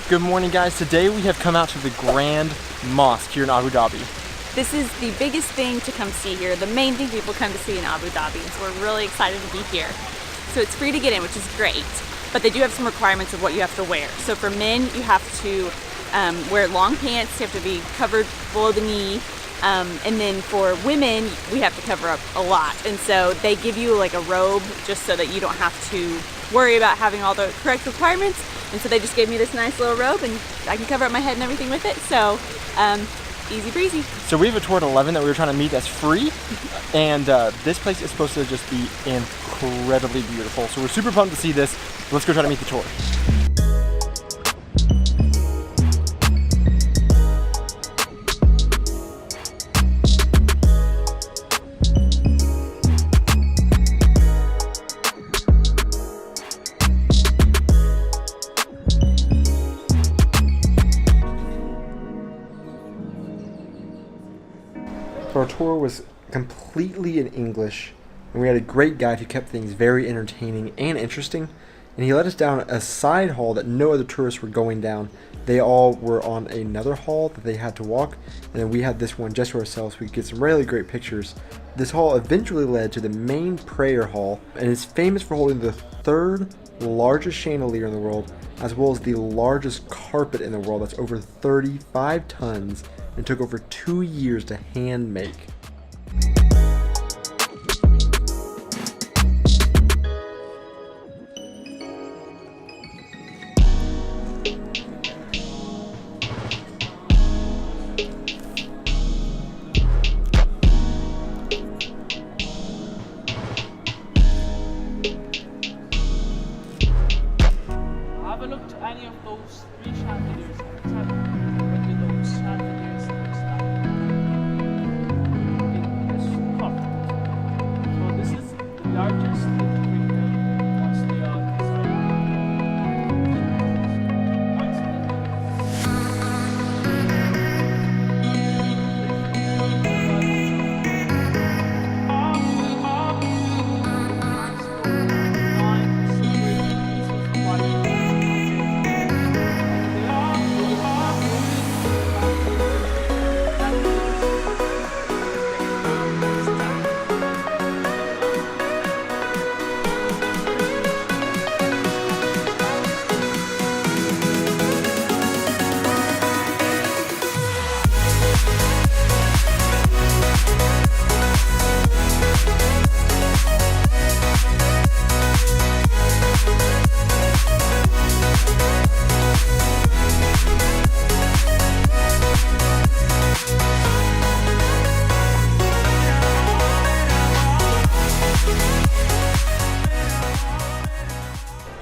Good morning, guys. Today we have come out to the Grand Mosque here in Abu Dhabi. This is the biggest thing to come see here, the main thing people come to see in Abu Dhabi, so we're really excited to be here. So it's free to get in, which is great, but they do have some requirements of what you have to wear. So for men, you have to wear long pants, you have to be covered below the knee, and then for women, we have to cover up a lot. And so they give you like a robe just so that you don't have to worry about having all the correct requirements. And so they just gave me this nice little robe and I can cover up my head and everything with it. So easy breezy. So we have a tour at 11 that we were trying to meet that's free. And this place is supposed to just be incredibly beautiful. So we're super pumped to see this. Let's go try to meet the tour. So our tour was completely in English, and we had a great guide who kept things very entertaining and interesting, and he led us down a side hall that no other tourists were going down. They all were on another hall that they had to walk, and then we had this one just to ourselves so we could get some really great pictures. This hall eventually led to the main prayer hall, and it's famous for holding the third largest chandelier in the world, as well as the largest carpet in the world that's over 35 tons and took over 2 years to hand make. Have a look to any of those three chandeliers and tell me what do those chandeliers looks like in this cup. So this is the largest little once they are inside.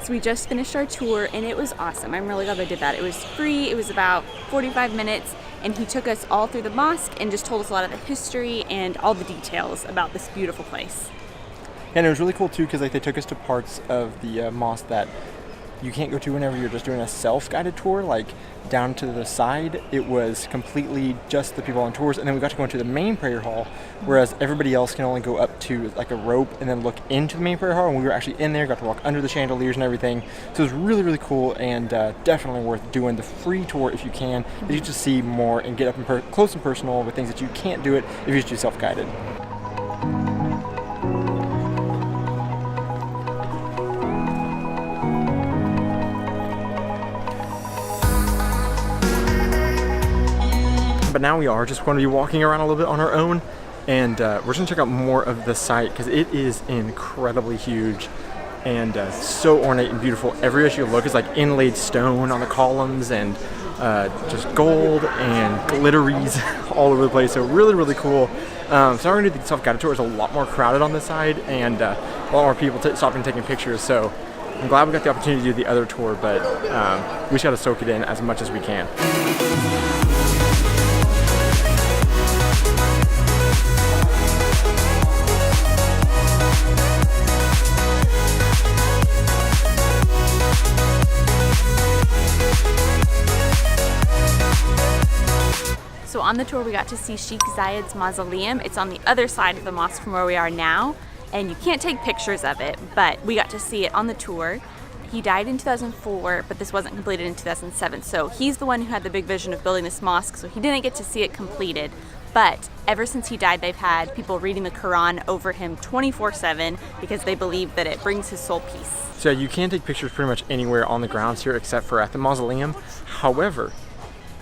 So we just finished our tour and it was awesome. I'm really glad I did that. It was free, it was about 45 minutes, and he took us all through the mosque and just told us a lot of the history and all the details about this beautiful place. And it was really cool too because like they took us to parts of the mosque that you can't go to whenever you're just doing a self-guided tour. Like down to the side, it was completely just the people on tours, and then we got to go into the main prayer hall, whereas everybody else can only go up to like a rope and then look into the main prayer hall, and we were actually in there, got to walk under the chandeliers and everything. So it was really, really cool, and definitely worth doing the free tour if you can. You get to see more and get up close and personal with things that you can't do it if you just do self-guided. But now we are just going to be walking around a little bit on our own, and we're just going to check out more of the site because it is incredibly huge and so ornate and beautiful. Everywhere you look is like inlaid stone on the columns and just gold and glitteries all over the place. So really, really cool. So now we're going to do the self-guided tour. It's a lot more crowded on this side and a lot more people stopping and taking pictures. So I'm glad we got the opportunity to do the other tour, but we just got to soak it in as much as we can. So on the tour we got to see Sheikh Zayed's mausoleum. It's on the other side of the mosque from where we are now, and you can't take pictures of it, but we got to see it on the tour. He died in 2004, but this wasn't completed in 2007. So he's the one who had the big vision of building this mosque, so he didn't get to see it completed. But ever since he died, they've had people reading the Quran over him 24/7 because they believe that it brings his soul peace. So you can take pictures pretty much anywhere on the grounds here except for at the mausoleum. However,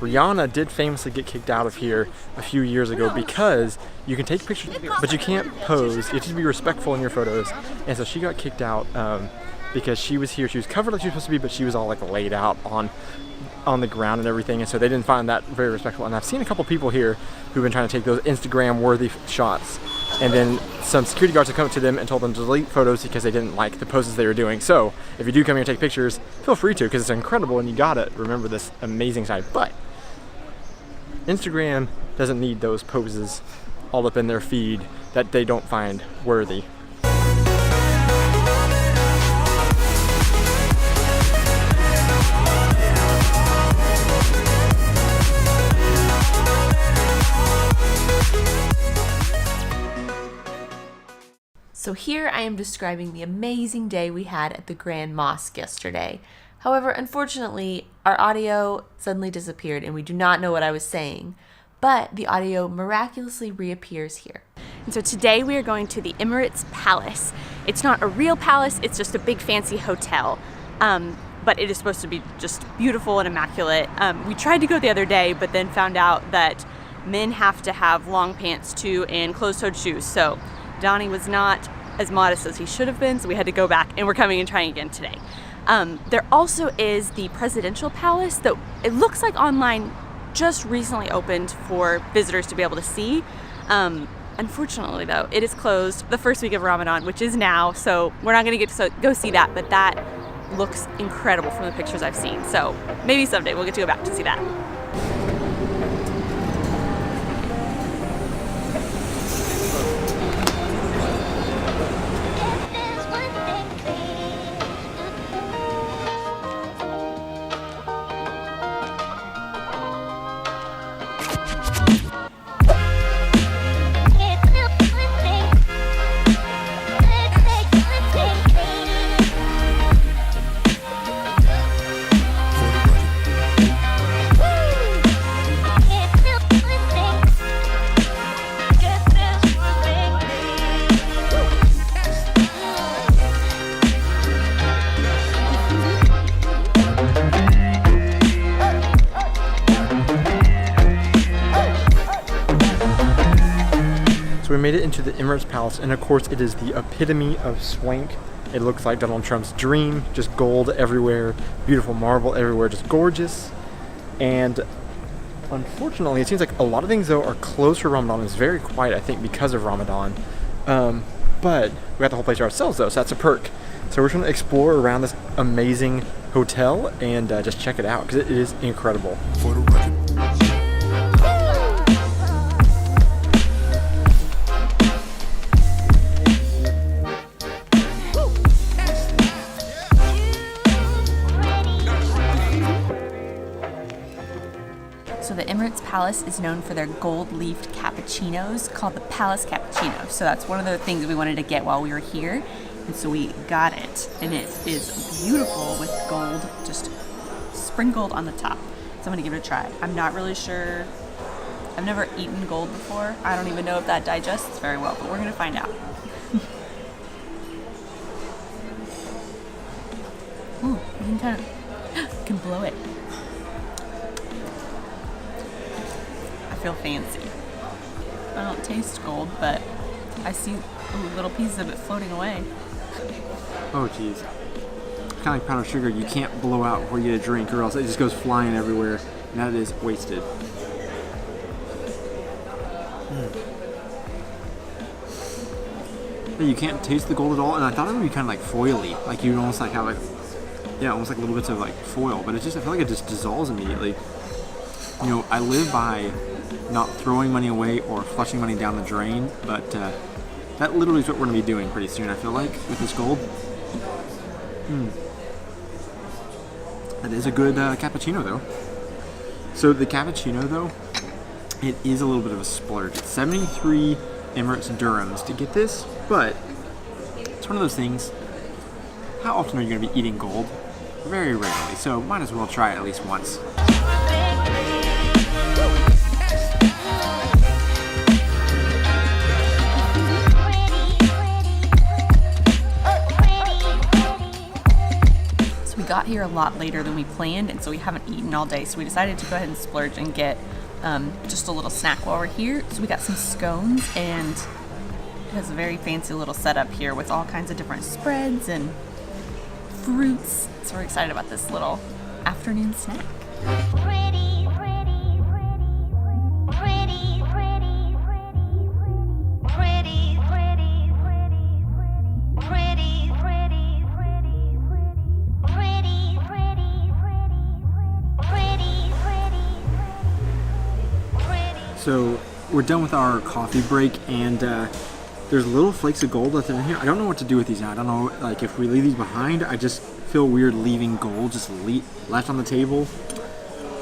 Rihanna did famously get kicked out of here a few years ago because you can take pictures, but you can't pose. You have to be respectful in your photos. And so she got kicked out because she was here. She was covered like she was supposed to be, but she was all like laid out on the ground and everything. And so they didn't find that very respectful. And I've seen a couple people here who've been trying to take those Instagram-worthy shots. And then some security guards have come up to them and told them to delete photos because they didn't like the poses they were doing. So if you do come here and take pictures, feel free to, because it's incredible and you gotta remember this amazing side. But Instagram doesn't need those poses all up in their feed that they don't find worthy. So here I am describing the amazing day we had at the Grand Mosque yesterday. However, unfortunately, our audio suddenly disappeared and we do not know what I was saying, but the audio miraculously reappears here. And so today we are going to the Emirates Palace. It's not a real palace, it's just a big fancy hotel. But it is supposed to be just beautiful and immaculate. We tried to go the other day, but then found out that men have to have long pants too and closed-toed shoes. So Donnie was not as modest as he should have been, so we had to go back, and we're coming and trying again today. There also is the presidential palace that it looks like online just recently opened for visitors to be able to see. Unfortunately though, it is closed the first week of Ramadan, which is now, so we're not gonna get to go see that, but that looks incredible from the pictures I've seen. So maybe someday we'll get to go back to see that. We made it into the Emirates Palace, and of course it is the epitome of swank. It looks like Donald Trump's dream, just gold everywhere, beautiful marble everywhere, just gorgeous. And unfortunately, it seems like a lot of things though are closed for Ramadan. It's very quiet, I think, because of Ramadan. But we got the whole place to ourselves though, so that's a perk. So we're just gonna explore around this amazing hotel and just check it out because it is incredible. For the record. So the Emirates Palace is known for their gold-leafed cappuccinos called the Palace Cappuccino. So that's one of the things we wanted to get while we were here. And so we got it. And it is beautiful with gold just sprinkled on the top. So I'm gonna give it a try. I'm not really sure. I've never eaten gold before. I don't even know if that digests very well, but we're gonna find out. Ooh, you can blow it. I feel fancy. I don't taste gold, but I see little pieces of it floating away. Oh geez. Kind of like powdered sugar, you can't blow out before you get a drink or else it just goes flying everywhere. And that is wasted. Yeah, you can't taste the gold at all, and I thought it would be kind of like foily. Like you'd almost like have like, yeah, almost like little bits of like foil, but it's just, I feel like it just dissolves immediately. You know, I live by not throwing money away or flushing money down the drain, but that literally is what we're going to be doing pretty soon, I feel like, with this gold. That is a good cappuccino, though. So the cappuccino, though, it is a little bit of a splurge. It's 73 Emirates dirhams to get this, but it's one of those things. how often are you going to be eating gold? Very rarely, so might as well try it at least once. So we got here a lot later than we planned, and so we haven't eaten all day, so we decided to go ahead and splurge and get just a little snack while we're here. So we got some scones, and it has a very fancy little setup here with all kinds of different spreads and fruits. So we're excited about this little afternoon snack. So we're done with our coffee break, and there's little flakes of gold left in here. I don't know what to do with these now. I don't know, like, if we leave these behind, I just feel weird leaving gold just left on the table.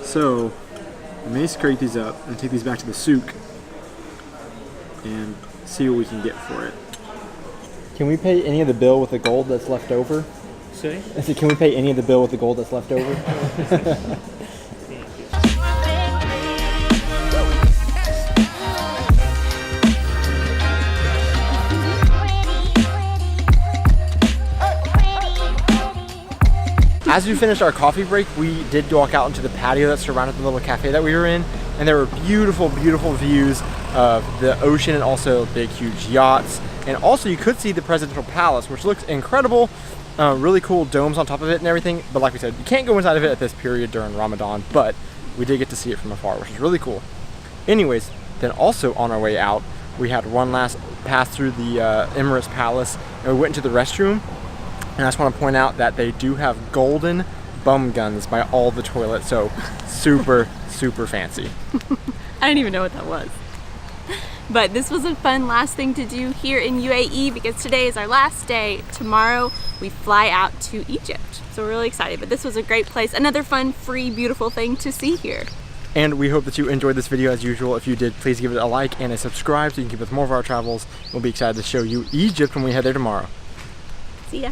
So I may scrape these up and take these back to the souk and see what we can get for it. Can we pay any of the bill with the gold that's left over? Sorry? I said, can we pay any of the bill with the gold that's left over? As we finished our coffee break, we did walk out into the patio that surrounded the little cafe that we were in, and there were beautiful, beautiful views of the ocean and also big, huge yachts. And also you could see the presidential palace, which looks incredible. Really cool domes on top of it and everything. But like we said, you can't go inside of it at this period during Ramadan, but we did get to see it from afar, which is really cool. Anyways, then also on our way out, we had one last pass through the Emirates Palace, and we went into the restroom. And I just want to point out that they do have golden bum guns by all the toilets, so super, super fancy. I didn't even know what that was. But this was a fun last thing to do here in UAE because today is our last day. Tomorrow we fly out to Egypt. So we're really excited, but this was a great place. Another fun, free, beautiful thing to see here. And we hope that you enjoyed this video as usual. If you did, please give it a like and a subscribe so you can keep up with more of our travels. We'll be excited to show you Egypt when we head there tomorrow. See ya.